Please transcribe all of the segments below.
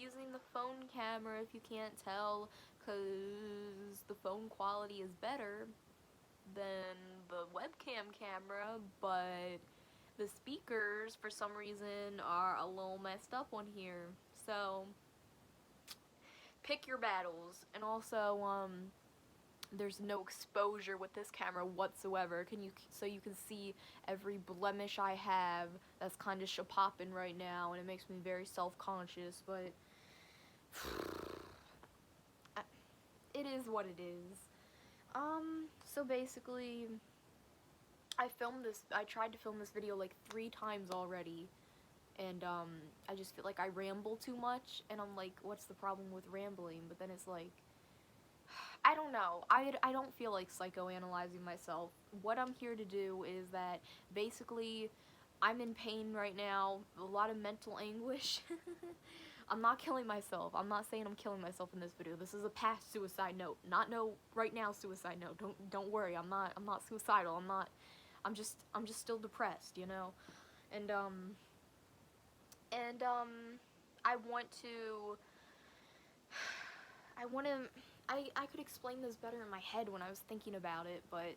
using the phone camera if you can't tell, because the phone quality is better than the webcam camera, but the speakers for some reason are a little messed up on here. So pick your battles. And also there's no exposure with this camera whatsoever. So you can see every blemish I have that's kind of popping right now, and it makes me very self-conscious, but it is what it is. So basically, I tried to film this video like 3 times already, and I just feel like I ramble too much, and I'm like, what's the problem with rambling? But then it's like, I don't know. I don't feel like psychoanalyzing myself. What I'm here to do is that basically I'm in pain right now, a lot of mental anguish. I'm not killing myself. I'm not saying I'm killing myself in this video. This is a past suicide note, not no right now suicide note. Don't worry. I'm not suicidal. I'm just still depressed, you know. And I want to I could explain this better in my head when I was thinking about it, but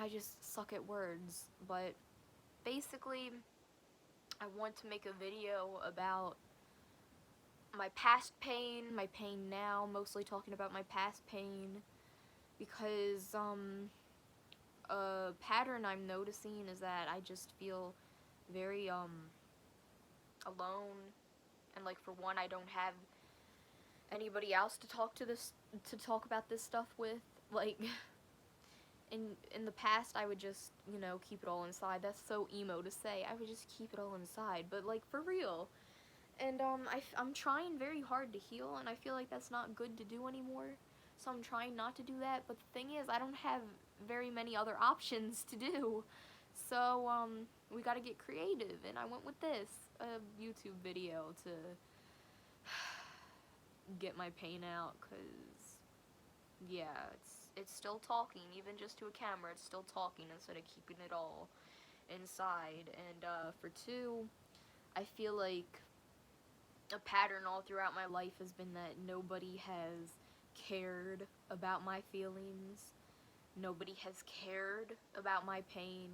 I just suck at words. But basically, I want to make a video about my past pain, my pain now, mostly talking about my past pain, because a pattern I'm noticing is that I just feel very alone, and like for one, I don't have anybody else to talk about this stuff with. Like in the past, I would just, you know, keep it all inside. That's so emo to say. I would just keep it all inside, but like for real. And I'm trying very hard to heal, and I feel like that's not good to do anymore. So I'm trying not to do that, but the thing is, I don't have very many other options to do. So we gotta get creative, and I went with this, a YouTube video to get my pain out, cause yeah, it's still talking, even just to a camera. It's still talking instead of keeping it all inside. And for 2, I feel like a pattern all throughout my life has been that nobody has cared about my feelings. Nobody has cared about my pain.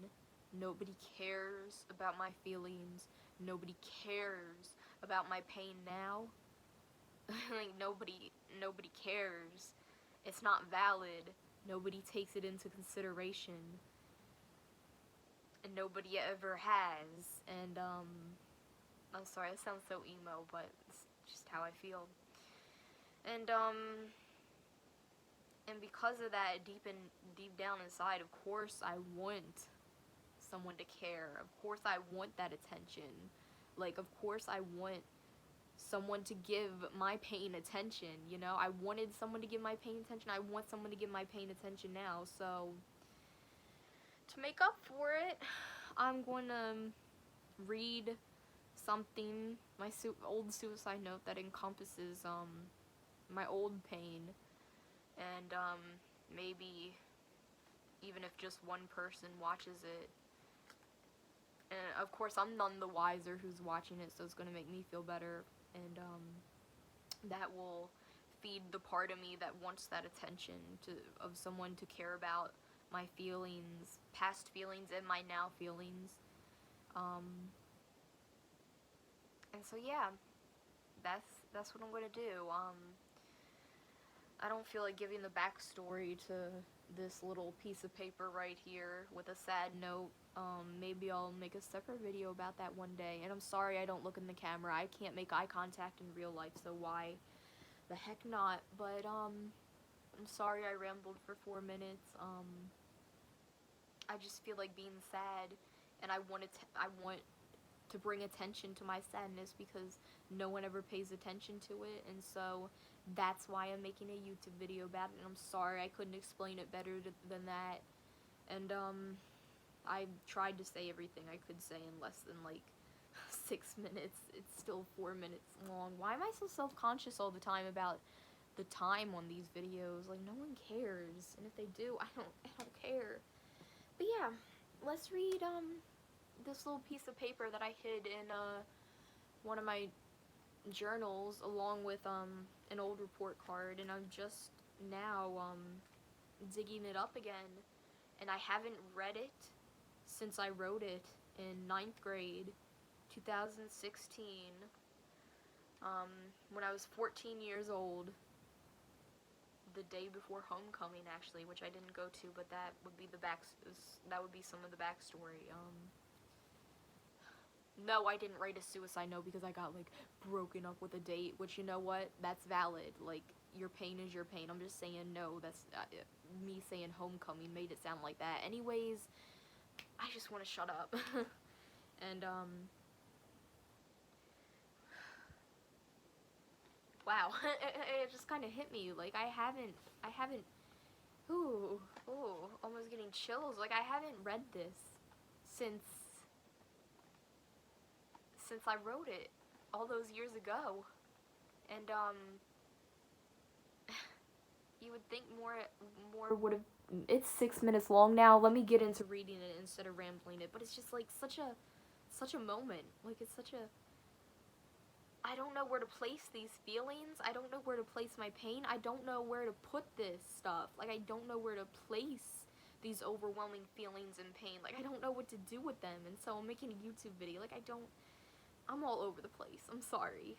Nobody cares about my feelings. Nobody cares about my pain now. Like nobody cares. It's not valid. Nobody takes it into consideration. And nobody ever has. And I'm sorry, it sounds so emo, but it's just how I feel. And because of that, deep down inside, of course I want someone to care. Of course I want that attention. Like, of course I want someone to give my pain attention, you know? I wanted someone to give my pain attention. I want someone to give my pain attention now. So to make up for it, I'm going to read something, my old suicide note that encompasses my old pain, and maybe even if just one person watches it, and of course I'm none the wiser who's watching it, so it's gonna make me feel better, and that will feed the part of me that wants that attention of someone to care about my feelings, past feelings and my now feelings. And so yeah, that's what I'm gonna do. I don't feel like giving the backstory to this little piece of paper right here with a sad note. Maybe I'll make a separate video about that one day. And I'm sorry I don't look in the camera. I can't make eye contact in real life, so why the heck not? But I'm sorry I rambled for 4 minutes. I just feel like being sad, and I want to bring attention to my sadness because no one ever pays attention to it, and so that's why I'm making a YouTube video about it. And I'm sorry I couldn't explain it better than that. And I tried to say everything I could say in less than like 6 minutes. It's still 4 minutes long. Why am I so self-conscious all the time about the time on these videos? Like, no one cares, and if they do, I don't care. But yeah, let's read this little piece of paper that I hid in one of my journals along with an old report card, and I'm just now digging it up again, and I haven't read it since I wrote it in ninth grade, 2016, when I was 14 years old, the day before homecoming, actually, which I didn't go to, but that would be that would be some of the backstory. No, I didn't write a suicide note because I got, like, broken up with a date, which, you know what, that's valid. Like, your pain is your pain. I'm just saying, no, that's, me saying homecoming made it sound like that. Anyways, I just want to shut up. And, wow, it just kind of hit me, like, I haven't, ooh, almost getting chills, like, I haven't read this since I wrote it all those years ago, and, you would think more would have, it's 6 minutes long now, let me get into reading it instead of rambling it, but it's just, like, such a moment, like, it's such a, I don't know where to place these feelings. I don't know where to place my pain. I don't know where to put this stuff. Like, I don't know where to place these overwhelming feelings and pain. Like, I don't know what to do with them. And so I'm making a YouTube video. Like, I'm all over the place. I'm sorry.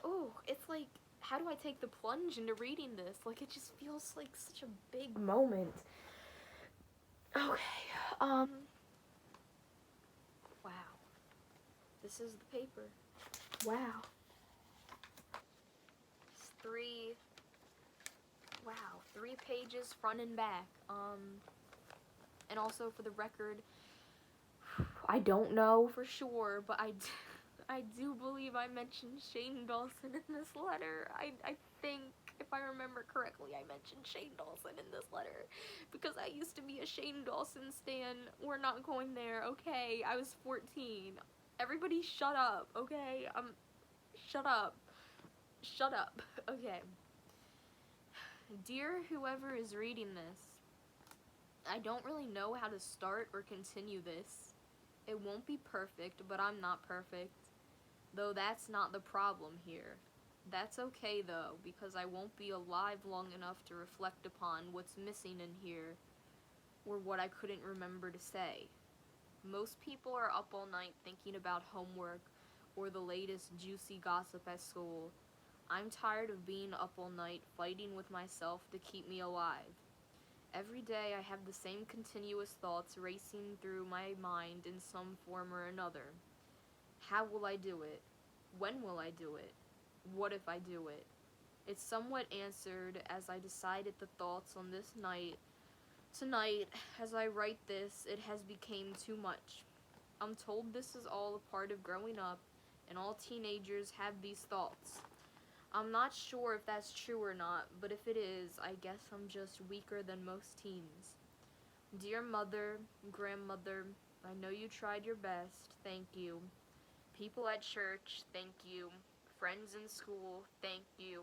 Oh, it's like, how do I take the plunge into reading this? Like, it just feels like such a big moment. Okay, wow. This is the paper. Wow. It's three pages front and back. And also for the record, I don't know for sure, but I do believe I mentioned Shane Dawson in this letter. I think, if I remember correctly, I mentioned Shane Dawson in this letter, because I used to be a Shane Dawson stan. We're not going there, okay? I was 14. Everybody shut up, okay? Shut up. Shut up. Okay. Dear whoever is reading this, I don't really know how to start or continue this. It won't be perfect, but I'm not perfect. Though that's not the problem here. That's okay though, because I won't be alive long enough to reflect upon what's missing in here, or what I couldn't remember to say. Most people are up all night thinking about homework, or the latest juicy gossip at school. I'm tired of being up all night fighting with myself to keep me alive. Every day I have the same continuous thoughts racing through my mind in some form or another. How will I do it? When will I do it? What if I do it? It's somewhat answered as I decided the thoughts on this night. Tonight, as I write this, it has become too much. I'm told this is all a part of growing up, and all teenagers have these thoughts. I'm not sure if that's true or not, but if it is, I guess I'm just weaker than most teens. Dear mother, grandmother, I know you tried your best, thank you. People at church, thank you. Friends in school, thank you.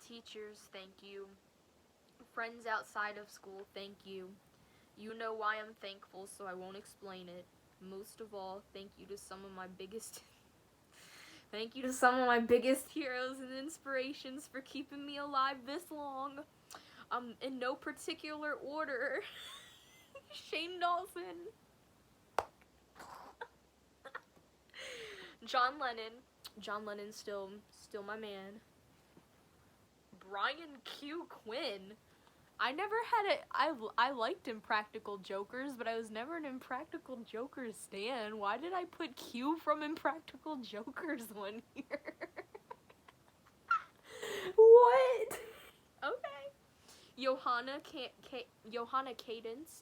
Teachers, thank you. Friends outside of school, thank you. You know why I'm thankful, so I won't explain it. Most of all, thank you to some of my biggest thank you to some of my biggest heroes and inspirations for keeping me alive this long. In no particular order. Shane Dawson. John Lennon still my man. Brian Q. Quinn. I never had it. I liked Impractical Jokers, but I was never an Impractical Jokers stan. Why did I put Q from Impractical Jokers on here? What? Okay. Johanna Cadence,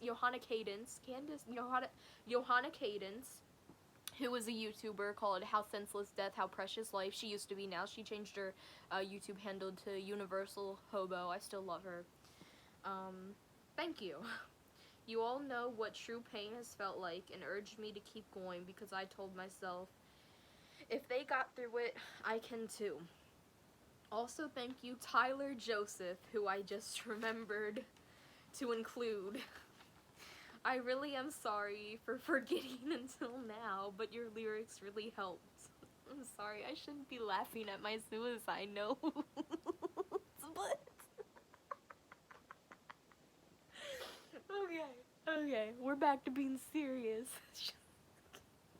who was a YouTuber called How Senseless Death, How Precious Life. She used to be now. She changed her YouTube handle to Universal Hobo. I still love her. Thank you. You all know what true pain has felt like and urged me to keep going because I told myself, if they got through it, I can too. Also, thank you, Tyler Joseph, who I just remembered to include. I really am sorry for forgetting until now, but your lyrics really helped. I'm sorry, I shouldn't be laughing at my suicide note. But okay, we're back to being serious.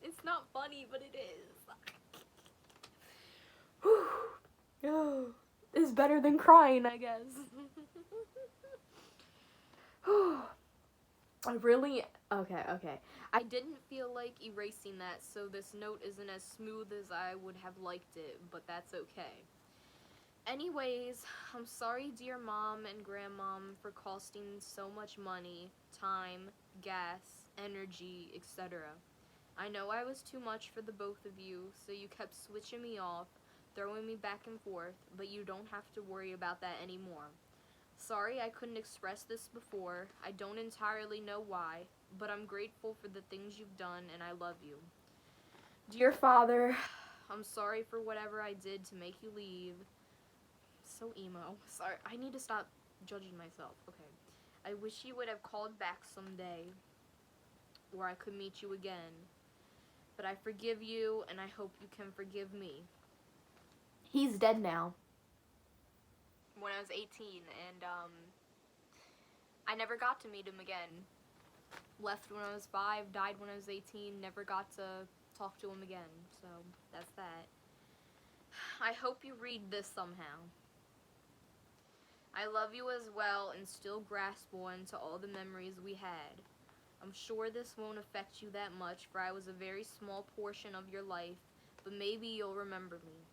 It's not funny, but it is. Whew. It's better than crying, I guess. I really, okay. I didn't feel like erasing that, so this note isn't as smooth as I would have liked it, but that's okay. Anyways, I'm sorry, dear mom and grandmom, for costing so much money, time, gas, energy, etc. I know I was too much for the both of you, so you kept switching me off, throwing me back and forth, but you don't have to worry about that anymore. Sorry I couldn't express this before. I don't entirely know why, but I'm grateful for the things you've done and I love you. Dear Father, I'm sorry for whatever I did to make you leave. So emo. Sorry, I need to stop judging myself. Okay. I wish you would have called back someday, or I could meet you again. But I forgive you, and I hope you can forgive me. He's dead now. When I was 18, and I never got to meet him again. Left when I was 5, died when I was 18, never got to talk to him again. So, that's that. I hope you read this somehow. I love you as well and still grasp on to all the memories we had. I'm sure this won't affect you that much, for I was a very small portion of your life, but maybe you'll remember me.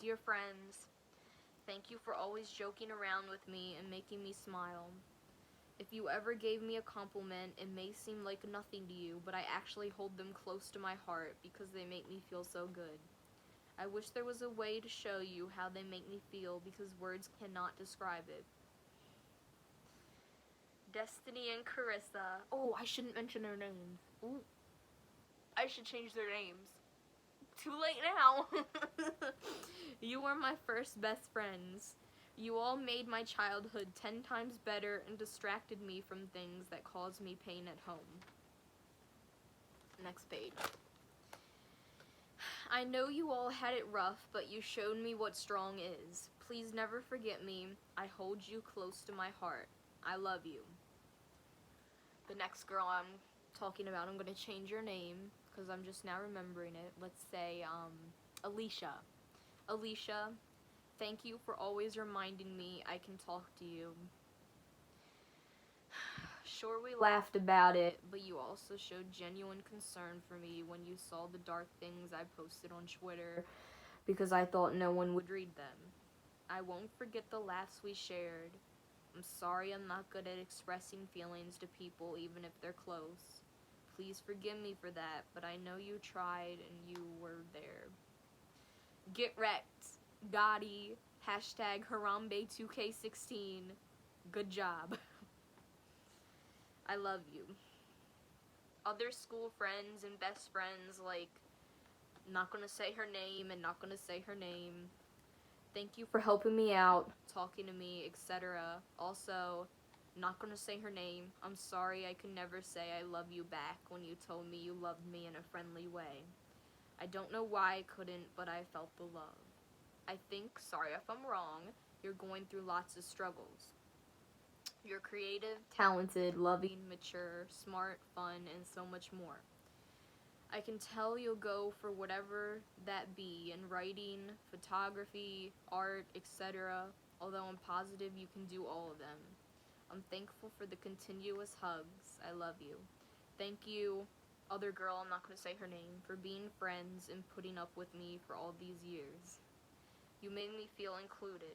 Dear friends, thank you for always joking around with me and making me smile. If you ever gave me a compliment, it may seem like nothing to you, but I actually hold them close to my heart because they make me feel so good. I wish there was a way to show you how they make me feel because words cannot describe it. Destiny and Carissa. Oh, I shouldn't mention their names. Ooh. I should change their names. Too late now. You were my first best friends. You all made my childhood 10 times better and distracted me from things that caused me pain at home. Next page. I know you all had it rough, but you showed me what strong is. Please never forget me. I hold you close to my heart. I love you. The next girl I'm talking about, I'm going to change your name because I'm just now remembering it. Let's say Alicia. Alicia, thank you for always reminding me I can talk to you. Sure, we laughed about it, but you also showed genuine concern for me when you saw the dark things I posted on Twitter because I thought no one would read them. I won't forget the laughs we shared. I'm sorry I'm not good at expressing feelings to people even if they're close. Please forgive me for that, but I know you tried and you were there. Get wrecked. Gotti. Hashtag Harambe2K16. Good job. I love you. Other school friends and best friends, like, not gonna say her name and not gonna say her name. Thank you for helping me out, talking to me, etc. Also, not gonna say her name. I'm sorry I could never say I love you back when you told me you loved me in a friendly way. I don't know why I couldn't, but I felt the love. I think, sorry if I'm wrong, you're going through lots of struggles. You're creative, talented, loving, mature, smart, fun, and so much more. I can tell you'll go for whatever that be in writing, photography, art, etc., although I'm positive you can do all of them. I'm thankful for the continuous hugs. I love you. Thank you, other girl, I'm not going to say her name, for being friends and putting up with me for all these years. You made me feel included.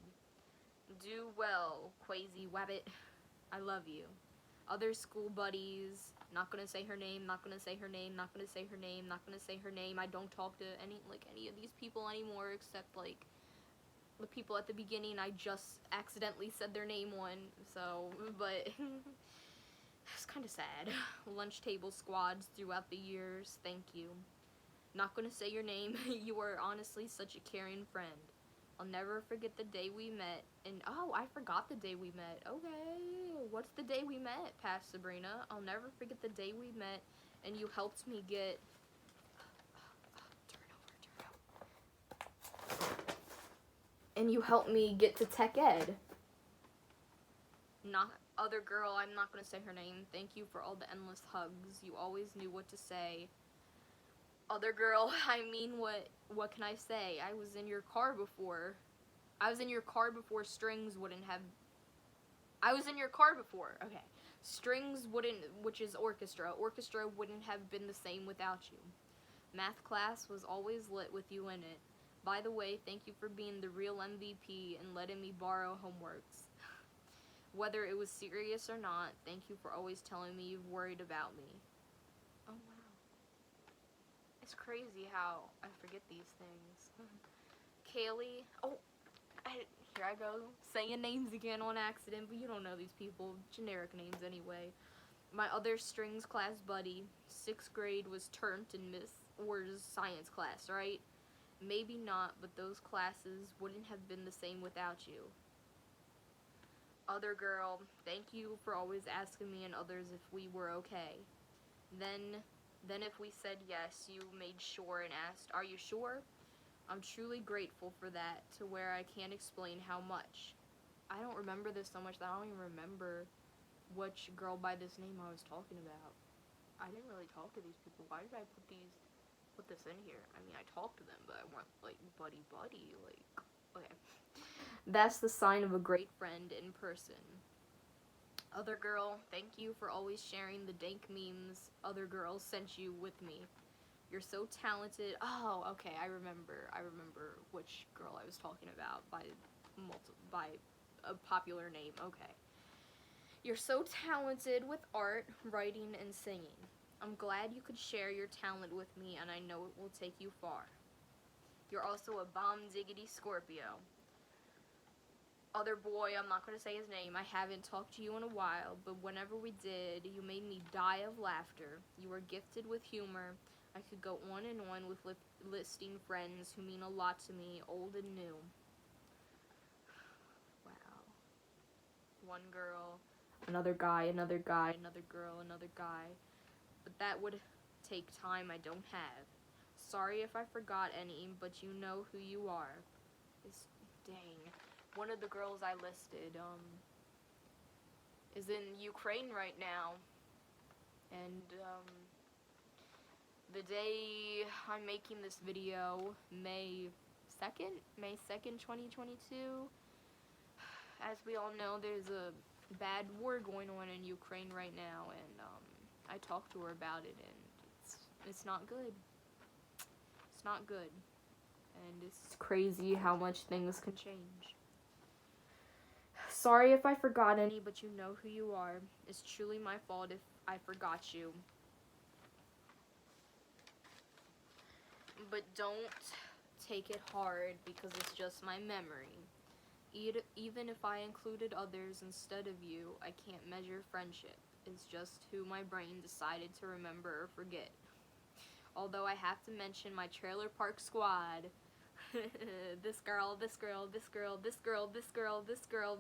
Do well, Quasi Wabbit. I love you. Other school buddies, not gonna say her name, not gonna say her name, not gonna say her name, not gonna say her name. I don't talk to any of these people anymore except like the people at the beginning I just accidentally said their name on, so, but it's kind of sad. Lunch table squads throughout the years, thank you. Not gonna say your name. You are honestly such a caring friend. I'll never forget the day we met, and oh, I forgot the day we met. Okay, what's the day we met, Past Sabrina? I'll never forget the day we met, and you helped me get, turn over, and you helped me get to tech ed. Not other girl, I'm not gonna say her name. Thank you for all the endless hugs. You always knew what to say. Other girl, I mean, what can I say? I was in your car before. I was in your car before Strings wouldn't have. I was in your car before. Okay. Strings wouldn't, which is orchestra. Orchestra wouldn't have been the same without you. Math class was always lit with you in it. By the way, thank you for being the real MVP and letting me borrow homeworks. Whether it was serious or not, thank you for always telling me you've worried about me. Oh, wow. It's crazy how I forget these things. Kaylee. Oh, here I go. Saying names again on accident, but you don't know these people. Generic names anyway. My other strings class buddy, 6th grade, was turned in Miss Orr's science class, right? Maybe not, but those classes wouldn't have been the same without you. Other girl, thank you for always asking me and others if we were okay. Then if we said yes, you made sure and asked, are you sure? I'm truly grateful for that, to where I can't explain how much. I don't remember this so much that I don't even remember which girl by this name I was talking about. I didn't really talk to these people. Why did I put this in here? I mean, I talked to them, but I want, like, buddy, like, okay. That's the sign of a great friend in person. Other girl, thank you for always sharing the dank memes other girls sent you with me. You're so talented. Oh, okay, I remember which girl I was talking about by a popular name. Okay. You're so talented with art, writing, and singing. I'm glad you could share your talent with me, and I know it will take you far. You're also a bomb diggity Scorpio. Other boy, I'm not going to say his name. I haven't talked to you in a while, but whenever we did, you made me die of laughter. You are gifted with humor. I could go on and on with listing friends who mean a lot to me, old and new. Wow. One girl, another guy, another guy, another girl, another guy. But that would take time I don't have. Sorry if I forgot any, but you know who you are. Dang. One of the girls I listed, is in Ukraine right now. And, the day I'm making this video, May 2nd, 2022, as we all know, there's a bad war going on in Ukraine right now, and, I talked to her about it, and it's not good. It's not good. And it's crazy how much things can change. Sorry if I forgot any, but you know who you are. It's truly my fault if I forgot you. But don't take it hard, because it's just my memory. Even if I included others instead of you, I can't measure friendship. It's just who my brain decided to remember or forget. Although I have to mention my trailer park squad. This girl, this girl, this girl, this girl, this girl, this girl,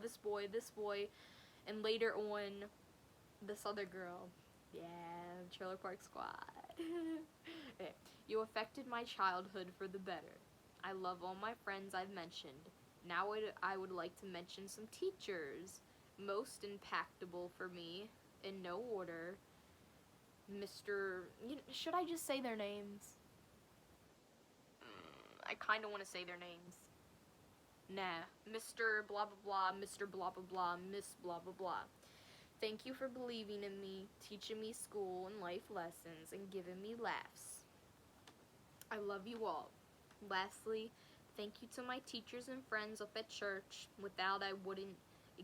this boy, and later on, this other girl. Yeah, trailer park squad. Okay. You affected my childhood for the better. I love all my friends I've mentioned. Now I would like to mention some teachers. Most impactable for me, in no order. Should I just say their names? I kind of want to say their names. Nah. Mr. blah blah blah, Mr. blah blah blah, Miss blah blah blah. Thank you for believing in me, teaching me school and life lessons, and giving me laughs. I love you all. Lastly, thank you to my teachers and friends up at church. Without, I wouldn't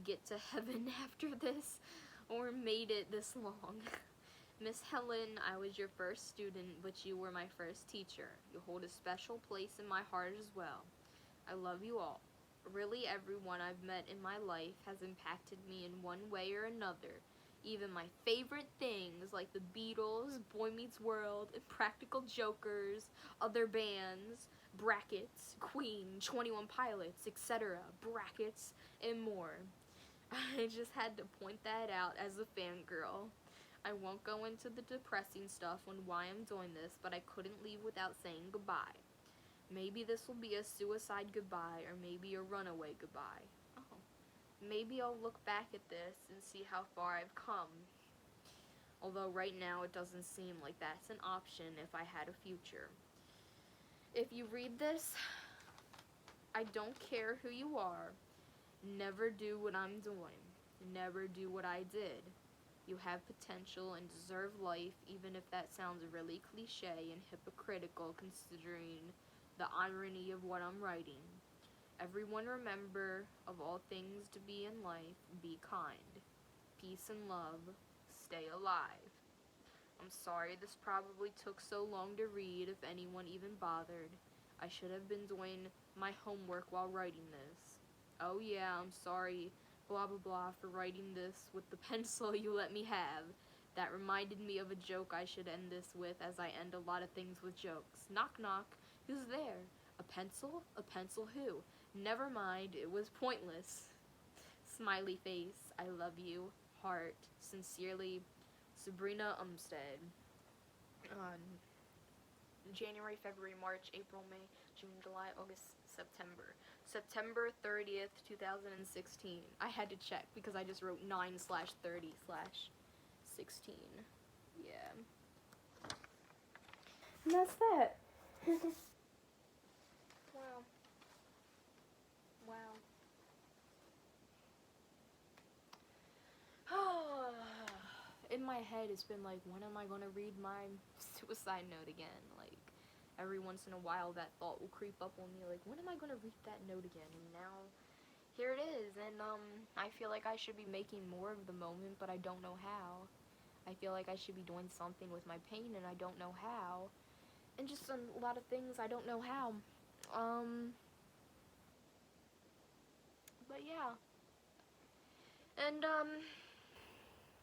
get to heaven after this, or made it this long. Miss Helen, I was your first student, but you were my first teacher. You hold a special place in my heart as well. I love you all. Really, everyone I've met in my life has impacted me in one way or another. Even my favorite things like the Beatles, Boy Meets World, Impractical Jokers, other bands, brackets, Queen, 21 Pilots, etc., brackets, and more. I just had to point that out as a fangirl. I won't go into the depressing stuff on why I'm doing this, but I couldn't leave without saying goodbye. Maybe this will be a suicide goodbye, or maybe a runaway goodbye. Oh. Maybe I'll look back at this and see how far I've come. Although right now it doesn't seem like that's an option if I had a future. If you read this, I don't care who you are. Never do what I'm doing. Never do what I did. You have potential and deserve life, even if that sounds really cliche and hypocritical considering the irony of what I'm writing. Everyone remember, of all things to be in life, be kind. Peace and love. Stay alive. I'm sorry this probably took so long to read, if anyone even bothered. I should have been doing my homework while writing this. Oh yeah, I'm sorry, blah blah blah, for writing this with the pencil you let me have. That reminded me of a joke I should end this with, as I end a lot of things with jokes. Knock knock, who's there? A pencil? A pencil who? Never mind, it was pointless. Smiley face, I love you, heart, sincerely, Sabrina Umstead. January, February, March, April, May, June, July, August, September. September 30th, 2016. I had to check because I just wrote 9/30/16. Yeah. And that's that. Wow. Wow. In my head, it's been like, when am I gonna read my suicide note again? Like, every once in a while, that thought will creep up on me, like, when am I gonna read that note again? And now, here it is, and, I feel like I should be making more of the moment, but I don't know how. I feel like I should be doing something with my pain, and I don't know how. And just a lot of things I don't know how. But yeah. And,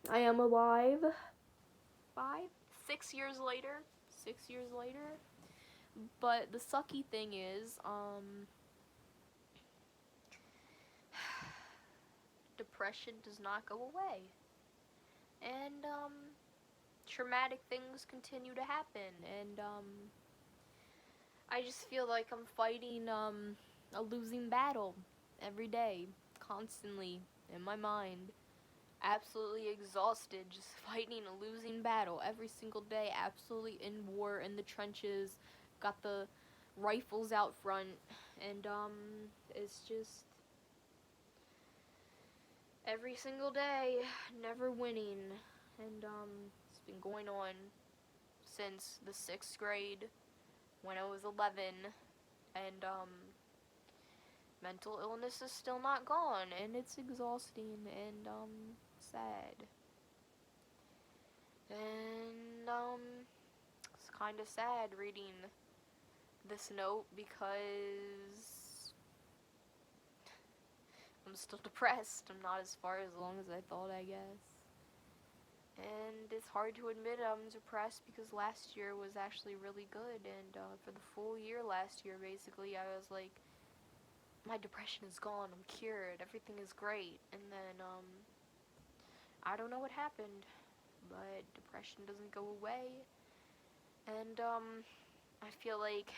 I am alive. 6 years later. 6 years later. But the sucky thing is, depression does not go away. And, traumatic things continue to happen. And, I just feel like I'm fighting, a losing battle every day, constantly, in my mind. Absolutely exhausted, just fighting a losing battle every single day, absolutely in war, in the trenches, got the rifles out front, and, it's just every single day, never winning, and, it's been going on since the 6th grade, when I was 11, and, mental illness is still not gone, and it's exhausting, and, sad. And, it's kind of sad reading this note because I'm still depressed. I'm not as far as long as I thought, I guess. And it's hard to admit I'm depressed because last year was actually really good, and, for the full year last year, basically, I was like, my depression is gone, I'm cured, everything is great, and then, I don't know what happened, but depression doesn't go away, and, I feel like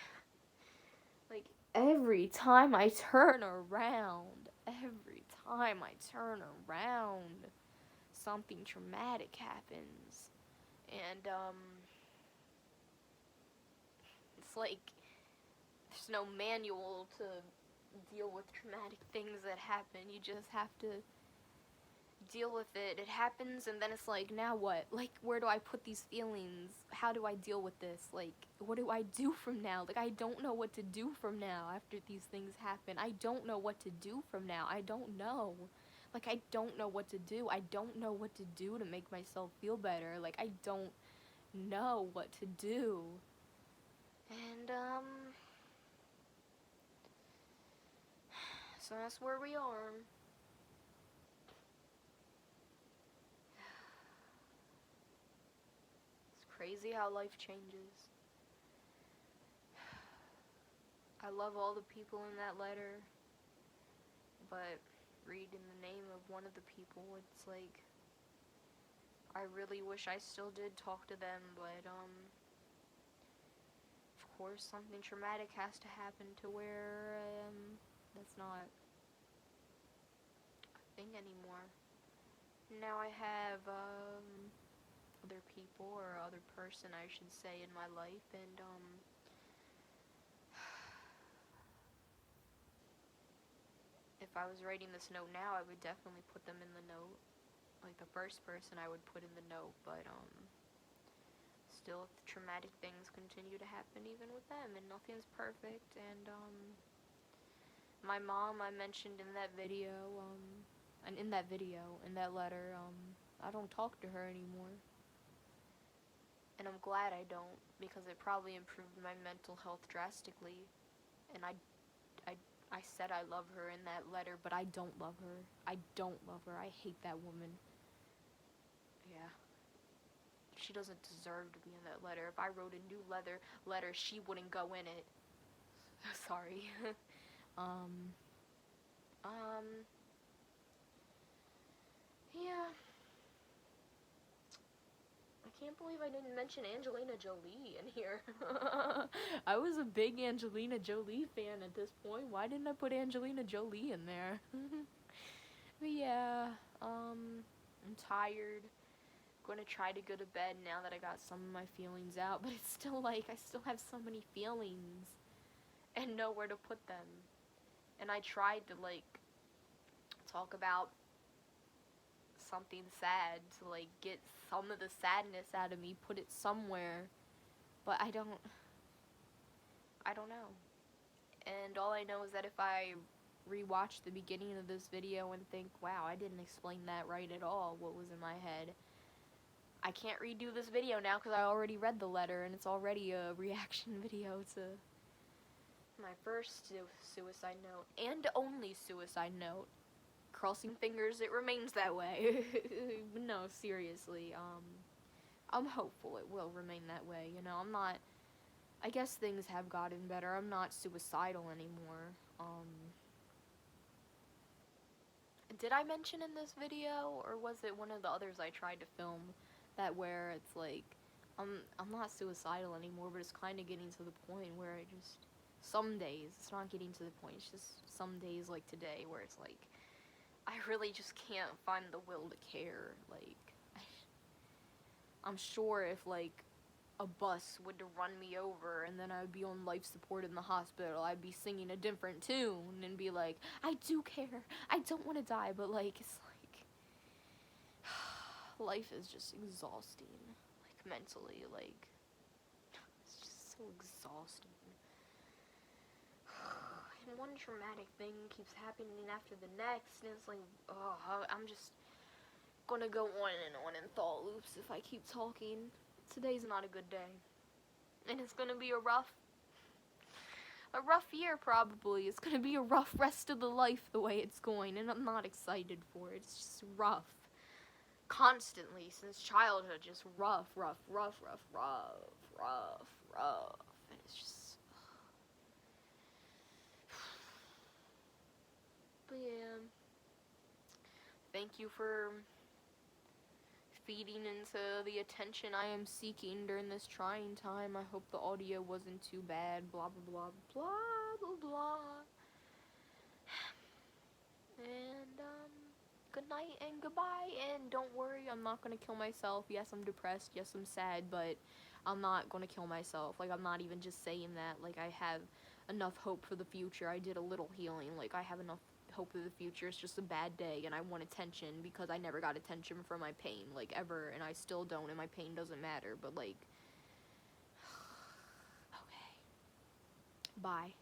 every time I turn around, something traumatic happens, and, it's like, there's no manual to deal with traumatic things that happen. You just have to deal with it. It happens, and then it's like, now what? Like, where do I put these feelings? How do I deal with this? Like, what do I do from now? Like, I don't know what to do from now after these things happen. I don't know what to do from now. I don't know. Like, I don't know what to do. I don't know what to do to make myself feel better. Like, I don't know what to do. And, so that's where we are. It's crazy how life changes. I love all the people in that letter, but reading the name of one of the people, it's like, I really wish I still did talk to them, but, of course, something traumatic has to happen to where that's not a thing anymore. Now I have other people, or other person I should say, in my life, and if I was writing this note now, I would definitely put them in the note, like the first person I would put in the note, but still, traumatic things continue to happen even with them, and nothing's perfect. And my mom, I mentioned in that video, and in that letter, I don't talk to her anymore. And I'm glad I don't, because it probably improved my mental health drastically. And I said I love her in that letter, but I don't love her. I don't love her. I hate that woman. Yeah. She doesn't deserve to be in that letter. If I wrote a new letter, she wouldn't go in it. Sorry. Yeah. I can't believe I didn't mention Angelina Jolie in here. I was a big Angelina Jolie fan at this point. Why didn't I put Angelina Jolie in there? But yeah, I'm tired. Gonna try to go to bed now that I got some of my feelings out, but it's still like, I still have so many feelings and nowhere to put them. And I tried to, like, talk about something sad to, like, get some of the sadness out of me, put it somewhere, but I don't know. And all I know is that if I rewatch the beginning of this video and think, wow, I didn't explain that right at all, what was in my head, I can't redo this video now because I already read the letter and it's already a reaction video to my first suicide note, and only suicide note. Crossing fingers it remains that way. No, seriously, I'm hopeful it will remain that way, you know. I guess things have gotten better. I'm not suicidal anymore. Did I mention in this video, or was it one of the others I tried to film, that where it's like, I'm not suicidal anymore, but it's kind of getting to the point where I just, some days, it's not getting to the point, it's just some days like today where it's like, I really just can't find the will to care. Like, I'm sure if, like, a bus would run me over and then I would be on life support in the hospital, I'd be singing a different tune and be like, I do care, I don't want to die, but, like, it's like, life is just exhausting, like, mentally, like, it's just so exhausting. And one traumatic thing keeps happening after the next, and it's like, I'm just gonna go on in thought loops if I keep talking. Today's not a good day, and it's gonna be a rough year probably. It's gonna be a rough rest of the life the way it's going, and I'm not excited for it. It's just rough. Constantly, since childhood, just rough. And it's just, but yeah, thank you for feeding into the attention I am seeking during this trying time. I hope the audio wasn't too bad, blah blah blah blah blah blah. And good night and goodbye, and don't worry, I'm not gonna kill myself. Yes, I'm depressed, yes, I'm sad, but I'm not gonna kill myself. Like, I'm not even just saying that. Like, I have enough hope for the future. I did a little healing. Like, I have enough hope for the future. It's just a bad day, and I want attention because I never got attention from my pain, like, ever, and I still don't, and my pain doesn't matter, but, like, okay. Bye.